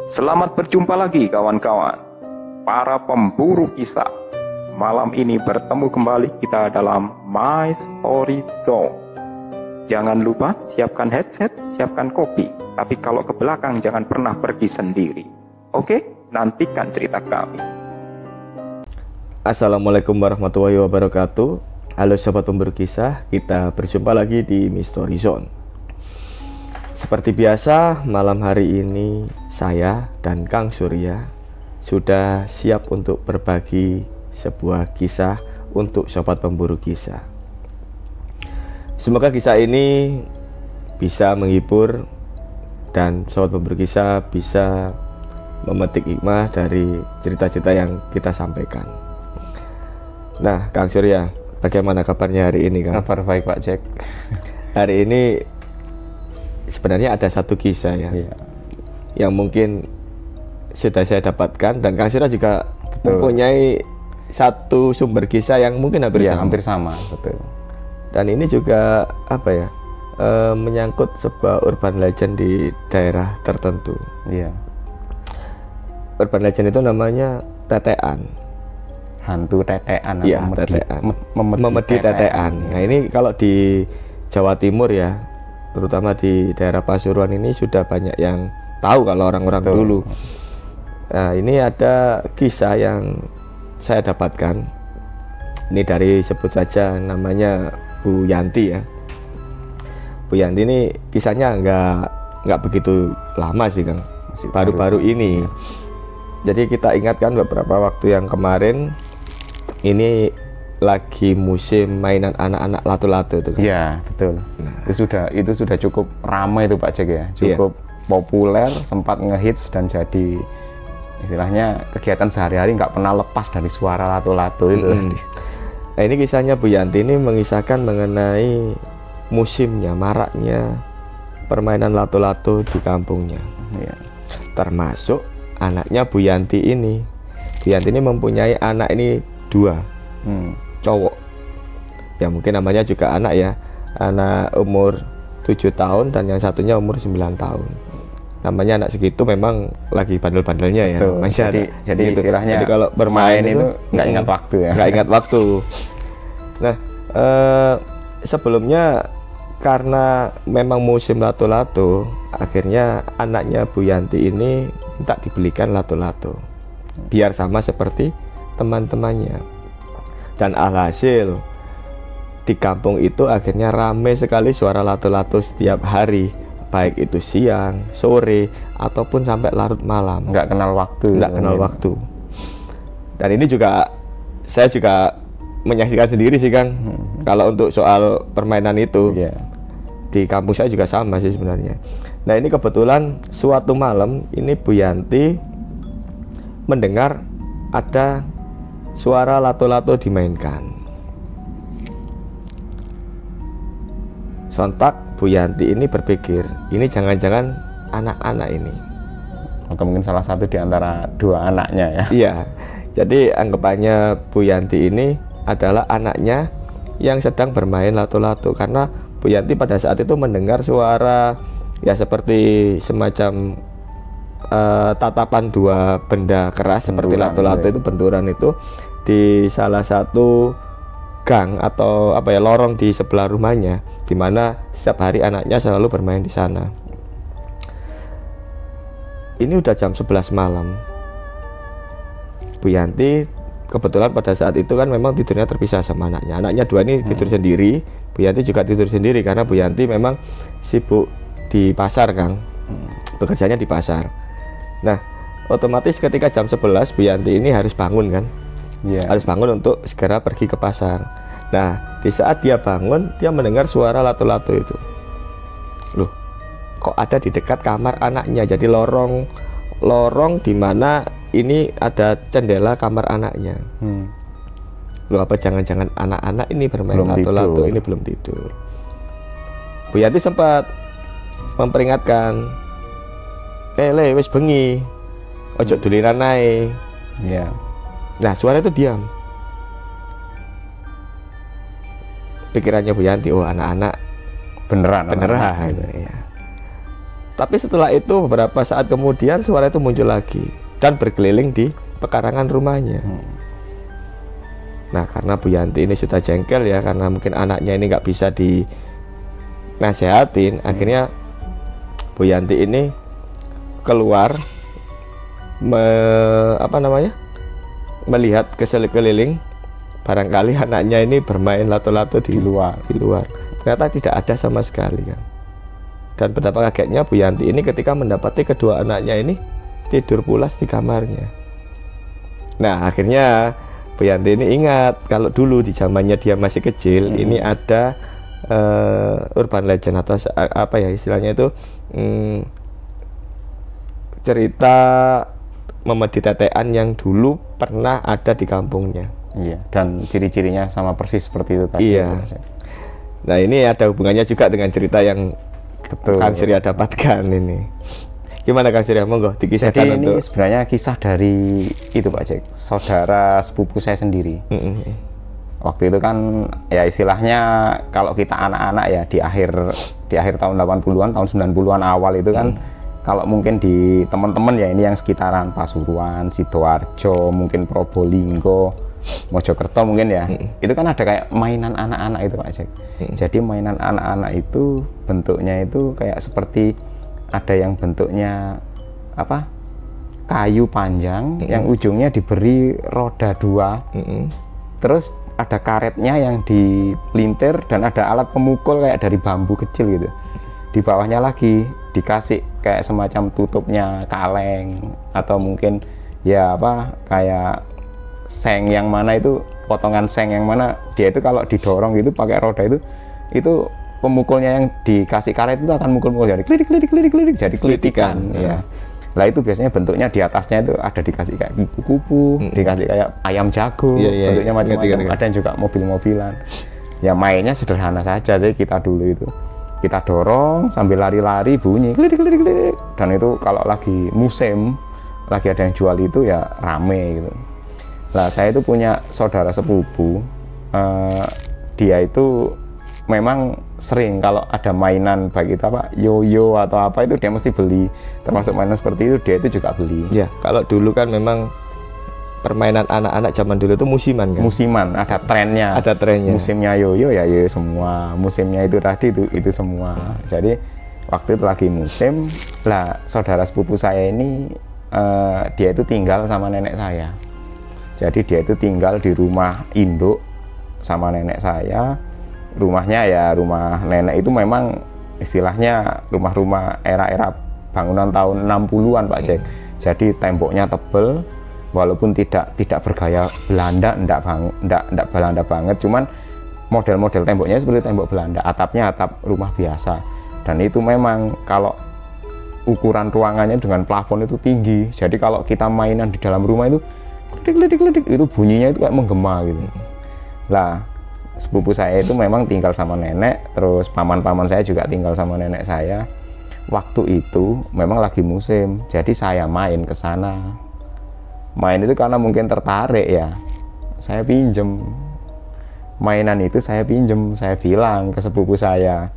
Selamat berjumpa lagi kawan-kawan, para pemburu kisah. Malam ini bertemu kembali kita dalam My Story Zone. Jangan lupa siapkan headset, siapkan kopi. Tapi kalau ke belakang jangan pernah pergi sendiri. Oke, nantikan cerita kami. Assalamualaikum warahmatullahi wabarakatuh. Halo sobat pemburu kisah, kita berjumpa lagi di My Story Zone. Seperti biasa, malam hari ini saya dan Kang Surya sudah siap untuk berbagi sebuah kisah untuk sobat pemburu kisah. Semoga kisah ini bisa menghibur dan sobat pemburu kisah bisa memetik hikmah dari cerita-cerita yang kita sampaikan. Nah, Kang Surya, bagaimana kabarnya hari ini, Kang? Kabar baik, Pak Jack. Hari ini sebenarnya ada satu kisah ya, yang mungkin sudah saya dapatkan, dan Kang Surya juga mempunyai satu sumber kisah yang mungkin hampir sama. Betul. Dan ini juga apa ya, menyangkut sebuah urban legend di daerah tertentu. Iya. Urban legend itu namanya tetean. Hantu tetean. Iya, tetean. Memedi tetean. Nah, ini kalau di Jawa Timur ya, terutama di daerah Pasuruan ini sudah banyak yang tahu kalau orang-orang dulu. Nah, ini ada kisah yang saya dapatkan. Ini dari, sebut saja namanya Bu Yanti ya. Bu Yanti ini kisahnya nggak begitu lama sih, Kang. Masih baru-baru ini. Jadi kita ingatkan beberapa waktu yang kemarin, ini lagi musim mainan anak-anak lato-lato itu kan? Iya, betul. Nah, itu sudah cukup ramai itu Pak Jack ya. Cukup populer, sempat ngehits dan jadi istilahnya kegiatan sehari-hari nggak pernah lepas dari suara lato-lato itu. Nah, ini kisahnya Bu Yanti ini mengisahkan mengenai musimnya, maraknya permainan lato-lato di kampungnya. Iya. Termasuk anaknya Bu Yanti ini. Bu Yanti ini mempunyai anak ini 2 cowok. Ya mungkin namanya juga anak ya. Anak umur 7 tahun dan yang satunya umur 9 tahun. Namanya anak segitu memang lagi bandel-bandelnya ya. Jadi istilahnya jadi kalau bermain itu nggak ingat waktu ya. Nggak ingat waktu. Nah, sebelumnya karena memang musim lato-lato, akhirnya anaknya Bu Yanti ini minta dibelikan lato-lato biar sama seperti teman-temannya. Dan alhasil di kampung itu akhirnya ramai sekali suara lato-lato setiap hari, baik itu siang, sore, ataupun sampai larut malam. Nggak kenal waktu. Dan ini juga saya juga menyaksikan sendiri sih, Kang. Kalau untuk soal permainan itu, di kampung saya juga sama sih sebenarnya. Nah, ini kebetulan suatu malam ini Bu Yanti mendengar ada suara lato-lato dimainkan. Sontak Bu Yanti ini berpikir, ini jangan-jangan anak-anak ini, atau mungkin salah satu di antara 2 anaknya ya. Iya. Jadi anggapannya Bu Yanti ini adalah anaknya yang sedang bermain lato-lato, karena Bu Yanti pada saat itu mendengar suara ya seperti semacam tatapan 2 benda keras seperti lato-lato itu, benturan itu di salah satu gang atau apa ya, lorong di sebelah rumahnya, di mana setiap hari anaknya selalu bermain di sana. Ini udah jam 11 malam. Bu Yanti kebetulan pada saat itu kan memang tidurnya terpisah sama anaknya. Anaknya 2 ini tidur sendiri, Bu Yanti juga tidur sendiri karena Bu Yanti memang sibuk di pasar, Kang. Bekerjanya di pasar. Nah, otomatis ketika jam 11 Bu Yanti ini harus bangun kan? Harus bangun untuk segera pergi ke pasar. Nah, di saat dia bangun, dia mendengar suara lato-lato itu. Loh, kok ada di dekat kamar anaknya? Jadi lorong di mana ini ada jendela kamar anaknya. Loh, apa jangan-jangan anak-anak ini bermain lato-lato, ini belum tidur. Bu Yanti sempat memperingatkan, le wis bengi, ojo duliran nae. Iya. Nah, suara itu diam. Pikirannya Bu Yanti, oh anak-anak beneran gitu, ya. Tapi setelah itu beberapa saat kemudian suara itu muncul lagi dan berkeliling di pekarangan rumahnya. Nah, karena Bu Yanti ini sudah jengkel ya, karena mungkin anaknya ini nggak bisa dinasehatin, akhirnya Bu Yanti ini keluar melihat ke sekeliling, barangkali anaknya ini bermain lato-lato di luar. Ternyata tidak ada sama sekali kan. Dan betapa kagetnya Bu Yanti ini ketika mendapati kedua anaknya ini tidur pulas di kamarnya. Nah, akhirnya Bu Yanti ini ingat kalau dulu di zamannya dia masih kecil, ini ada urban legend atau apa ya istilahnya itu, cerita Memedi Tetean yang dulu pernah ada di kampungnya. Iya, dan ciri-cirinya sama persis seperti itu tadi. Iya. Nah, ini ada hubungannya juga dengan cerita yang Kang Surya dapatkan ini. Gimana Kang Surya, monggo dikisahkan. Jadi ini sebenarnya kisah dari itu Pak Jack, saudara sepupu saya sendiri. Waktu itu kan ya istilahnya kalau kita anak-anak ya di akhir tahun 80-an, tahun 90-an awal itu kan kalau mungkin di teman-teman ya ini yang sekitaran Pasuruan, Sidoarjo, mungkin Probolinggo, Mojokerto mungkin ya, itu kan ada kayak mainan anak-anak itu Pak Jack. Jadi mainan anak-anak itu bentuknya itu kayak seperti ada yang bentuknya apa, kayu panjang yang ujungnya diberi roda 2, terus ada karetnya yang dipelintir dan ada alat pemukul kayak dari bambu kecil gitu. Di bawahnya lagi dikasih kayak semacam tutupnya kaleng atau mungkin ya apa kayak seng yang mana itu, potongan seng yang mana dia itu kalau didorong gitu pakai roda itu pemukulnya yang dikasih karet itu akan mukul-mukul jadi klidik jadi kelitikan ya. Lah itu biasanya bentuknya di atasnya itu ada dikasih kayak kupu-kupu, dikasih kayak ayam jago, bentuknya macam-macam, ada yang juga mobil-mobilan. Ya mainnya sederhana saja sih kita dulu itu. Kita dorong sambil lari-lari bunyi klidik. Dan itu kalau lagi musim, lagi ada yang jual itu ya rame gitu. Lah saya itu punya saudara sepupu, dia itu memang sering kalau ada mainan baik itu apa yoyo atau apa itu dia mesti beli, termasuk mainan seperti itu dia itu juga beli. Ya kalau dulu kan memang permainan anak-anak zaman dulu itu musiman kan? Musiman, ada trennya. Ada trennya. Musimnya yoyo ya yoyo semua, musimnya itu tadi itu semua. Jadi waktu itu lagi musim, lah saudara sepupu saya ini dia itu tinggal sama nenek saya. Jadi dia itu tinggal di rumah induk sama nenek saya. Rumahnya ya rumah nenek itu memang istilahnya rumah-rumah era-era bangunan tahun 60-an Pak Jack. Jadi temboknya tebel, walaupun tidak bergaya Belanda, enggak Belanda banget, cuman model-model temboknya seperti tembok Belanda, atapnya atap rumah biasa. Dan itu memang kalau ukuran ruangannya dengan plafon itu tinggi. Jadi kalau kita mainan di dalam rumah itu kledik itu bunyinya itu kayak menggema gitu. Lah sepupu saya itu memang tinggal sama nenek, terus paman-paman saya juga tinggal sama nenek saya. Waktu itu memang lagi musim, jadi saya main ke sana. Main itu karena mungkin tertarik ya, saya pinjem mainan itu, saya bilang ke sepupu saya,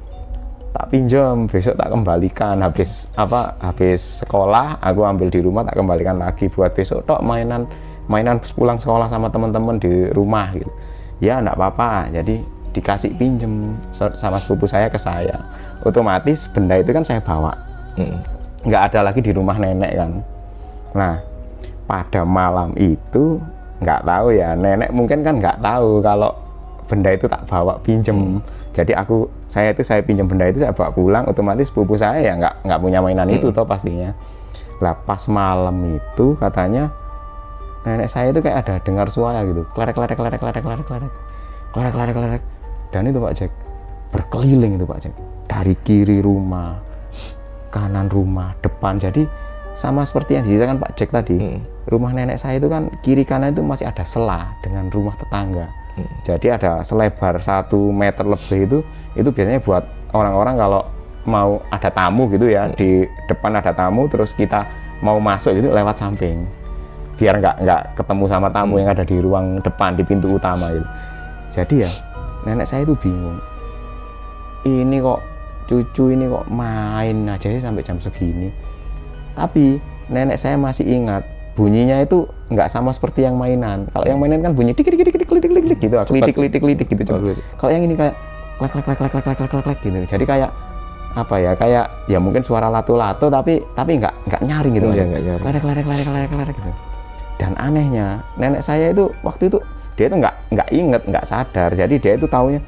tak pinjam, besok tak kembalikan, habis sekolah aku ambil di rumah, tak kembalikan lagi buat besok tok mainan pulang sekolah sama teman-teman di rumah gitu. Ya enggak apa-apa, jadi dikasih pinjem sama sepupu saya ke saya. Otomatis benda itu kan saya bawa, nggak ada lagi di rumah nenek kan. Nah pada malam itu nggak tahu ya, nenek mungkin kan nggak tahu kalau benda itu tak bawa pinjem. Jadi saya pinjam benda itu, saya bawa pulang, otomatis sepupu saya ya nggak punya mainan itu toh pastinya. Lah pas malam itu katanya nenek saya itu kayak ada dengar suara gitu, klerek. Dan itu Pak Jack berkeliling itu Pak Jack, dari kiri rumah, kanan rumah, depan. Jadi sama seperti yang diceritakan Pak Jack tadi, rumah nenek saya itu kan kiri kanan itu masih ada sela dengan rumah tetangga. Jadi ada selebar 1 meter lebih itu biasanya buat orang-orang kalau mau ada tamu gitu ya, di depan ada tamu terus kita mau masuk itu lewat samping, biar nggak ketemu sama tamu yang ada di ruang depan di pintu utama gitu. Jadi ya nenek saya itu bingung, ini kok cucu ini kok main aja sih sampai jam segini. Tapi nenek saya masih ingat bunyinya itu nggak sama seperti yang mainan. Kalau yang mainan kan bunyi dik dik dik dik dik dik dik gitu, klitik gitu. Kalau yang ini kayak klek klek klek klek klek klek klek klek gitu. Jadi kayak apa ya? Kayak ya mungkin suara lato-lato tapi nggak nyaring gitu. Iya, nggak nyaring. Klerek gitu. Dan anehnya nenek saya itu waktu itu dia itu nggak inget, nggak sadar. Jadi dia itu taunya,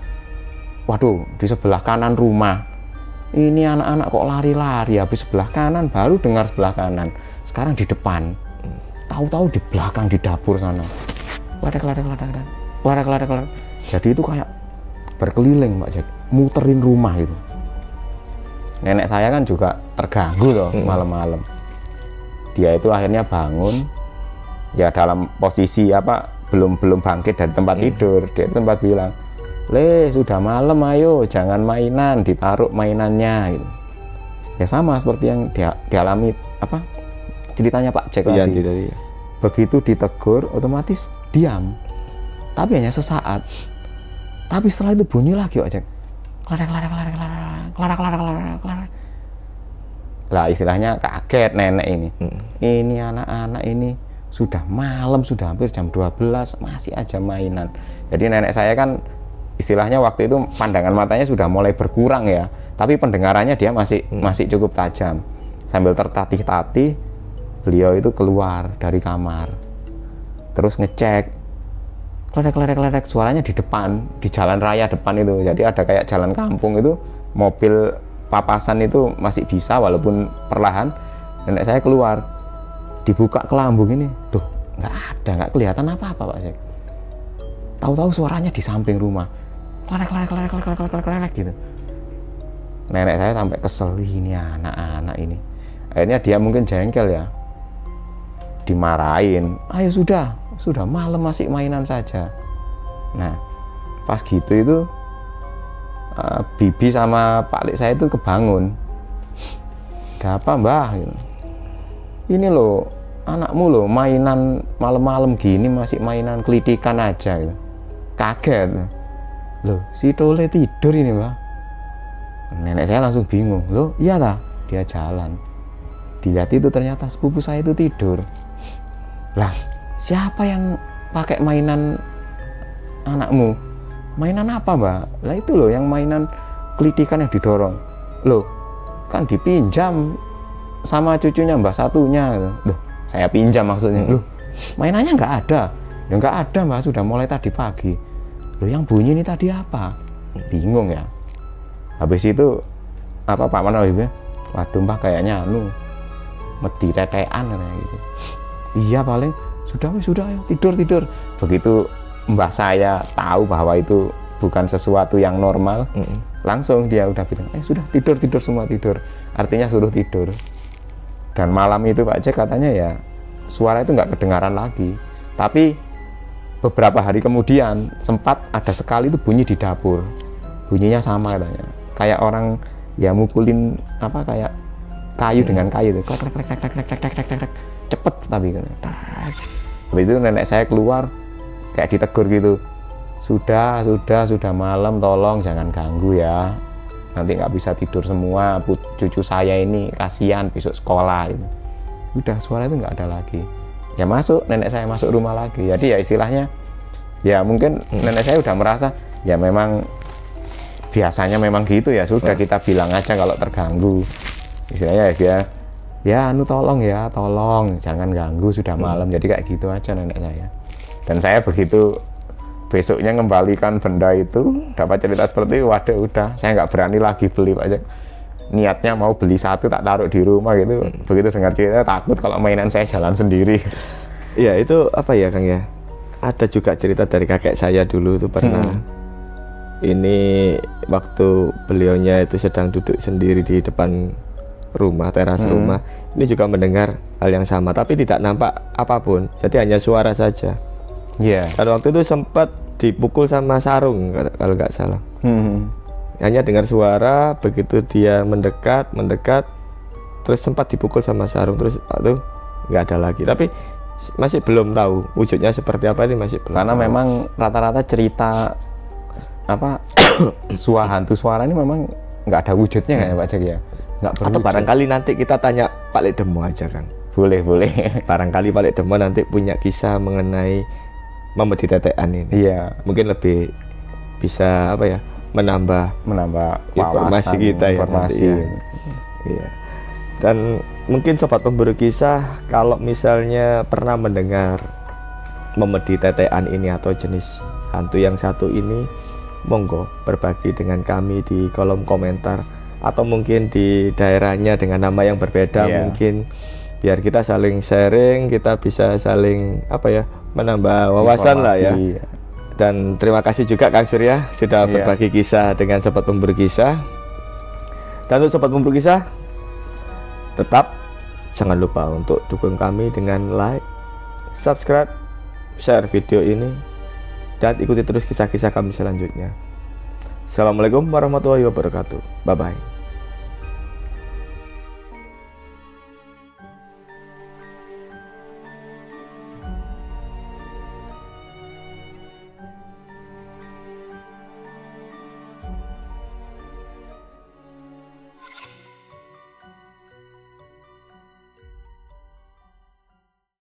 waduh di sebelah kanan rumah ini anak-anak kok lari-lari, habis sebelah kanan baru dengar sebelah kanan, sekarang di depan, tahu-tahu di belakang di dapur sana, klerek. Jadi itu kayak berkeliling Pak Jack, muterin rumah itu. Nenek saya kan juga terganggu loh malam-malam. Dia itu akhirnya bangun, ya dalam posisi apa belum bangkit dari tempat tidur. Dia itu sempat bilang, "Le, sudah malam, ayo jangan mainan, ditaruh mainannya." Gitu. Ya sama seperti yang dialami apa ceritanya Pak Jack tadi. Begitu ditegur, otomatis diam. Tapi hanya sesaat. Tapi setelah itu bunyi lagi Pak Jack. Klerek. Lah istilahnya kaget nenek ini. Ini anak-anak ini sudah malam, sudah hampir jam 12 masih aja mainan. Jadi nenek saya kan istilahnya waktu itu pandangan matanya sudah mulai berkurang ya, tapi pendengarannya dia masih cukup tajam. Sambil tertatih-tatih, beliau itu keluar dari kamar, terus ngecek, klerek, suaranya di depan, di jalan raya depan itu. Jadi ada kayak jalan kampung itu, mobil papasan itu masih bisa walaupun perlahan. Nenek saya keluar, dibuka kelambung ini, tuh nggak kelihatan apa-apa Pak Sek. Tahu-tahu suaranya di samping rumah, klerek gitu. Nenek saya sampai kesel, ini anak-anak ini. Akhirnya dia mungkin jengkel ya, dimarahin. Ayo sudah malam masih mainan saja. Nah pas gitu itu bibi sama Pak Lik saya itu kebangun. Ada apa Mbah? Gitu. Ini loh anakmu loh mainan malam-malam gini masih mainan kelitikan aja gitu. Kaget loh, si Tole tidur ini Mbah. Nenek saya langsung bingung, loh iya dah, dia jalan, dilihat itu ternyata sepupu saya itu tidur. Lah siapa yang pakai mainan anakmu? Mainan apa Mbak? Lah itu loh yang mainan kelitikan yang didorong. Loh kan dipinjam sama cucunya Mbak satunya. Loh saya pinjam maksudnya. Loh mainannya nggak ada. Ya nggak ada Mbak, sudah mulai tadi pagi. Loh yang bunyi ini tadi apa? Bingung ya. Habis itu apa Pak Manal ibu? Waduh Mbah kayaknya medi tetean katanya gitu. Iya paling sudah ayo tidur. Begitu Mbah saya tahu bahwa itu bukan sesuatu yang normal, langsung dia udah bilang, sudah tidur semua tidur. Artinya suruh tidur. Dan malam itu Pak Jack katanya ya suara itu nggak kedengaran lagi. Tapi beberapa hari kemudian sempat ada sekali itu bunyi di dapur. Bunyinya sama katanya. Kayak orang ya mukulin apa kayak kayu dengan kayu itu. Klek. Cepet tapi kan. Habis itu nenek saya keluar kayak ditegur gitu. Sudah malam, tolong jangan ganggu ya. Nanti nggak bisa tidur semua, cucu saya ini kasihan besok sekolah gitu. Udah suara itu nggak ada lagi. Ya masuk, nenek saya masuk rumah lagi. Jadi ya istilahnya ya mungkin nenek saya udah merasa ya memang biasanya memang gitu ya, sudah kita bilang aja kalau terganggu. Istilahnya ya dia ya tolong jangan ganggu, sudah malam. Jadi kayak gitu aja nenek saya. Dan saya begitu besoknya ngembalikan benda itu, dapat cerita seperti itu, waduh udah saya nggak berani lagi beli Pak Jack. Niatnya mau beli satu tak taruh di rumah gitu. Begitu dengar cerita takut kalau mainan saya jalan sendiri. Iya itu apa ya Kang ya, ada juga cerita dari kakek saya dulu itu pernah. Ini waktu beliaunya itu sedang duduk sendiri di depan rumah, teras rumah. Ini juga mendengar hal yang sama, tapi tidak nampak apapun, jadi hanya suara saja. Iya. Dan waktu itu sempat dipukul sama sarung kalau nggak salah. Hanya dengar suara, begitu dia mendekat, terus sempat dipukul sama sarung, terus itu nggak ada lagi. Tapi masih belum tahu wujudnya seperti apa, ini masih belum. Karena tahu. Memang rata-rata cerita apa hantu suara ini memang nggak ada wujudnya ya Pak Jack ya, nggak berwujud. Atau barangkali nanti kita tanya Pak Lek Demo aja Kang. Boleh. Barangkali Pak Lek Demo nanti punya kisah mengenai memedi tetean ini. Iya. Mungkin lebih bisa apa ya, menambah informasi wawasan, kita informasi. ya. Iya. Dan mungkin sobat pemburu kisah kalau misalnya pernah mendengar memedi tetean ini atau jenis hantu yang satu ini, monggo berbagi dengan kami di kolom komentar, atau mungkin di daerahnya dengan nama yang berbeda. Mungkin biar kita saling sharing, kita bisa saling apa ya, menambah wawasan lah ya. Dan terima kasih juga Kang Surya sudah berbagi kisah dengan sobat pemburu kisah. Dan untuk sobat pemburu kisah, tetap jangan lupa untuk dukung kami dengan like, subscribe, share video ini, dan ikuti terus kisah-kisah kami selanjutnya. Assalamualaikum warahmatullahi wabarakatuh. Bye bye.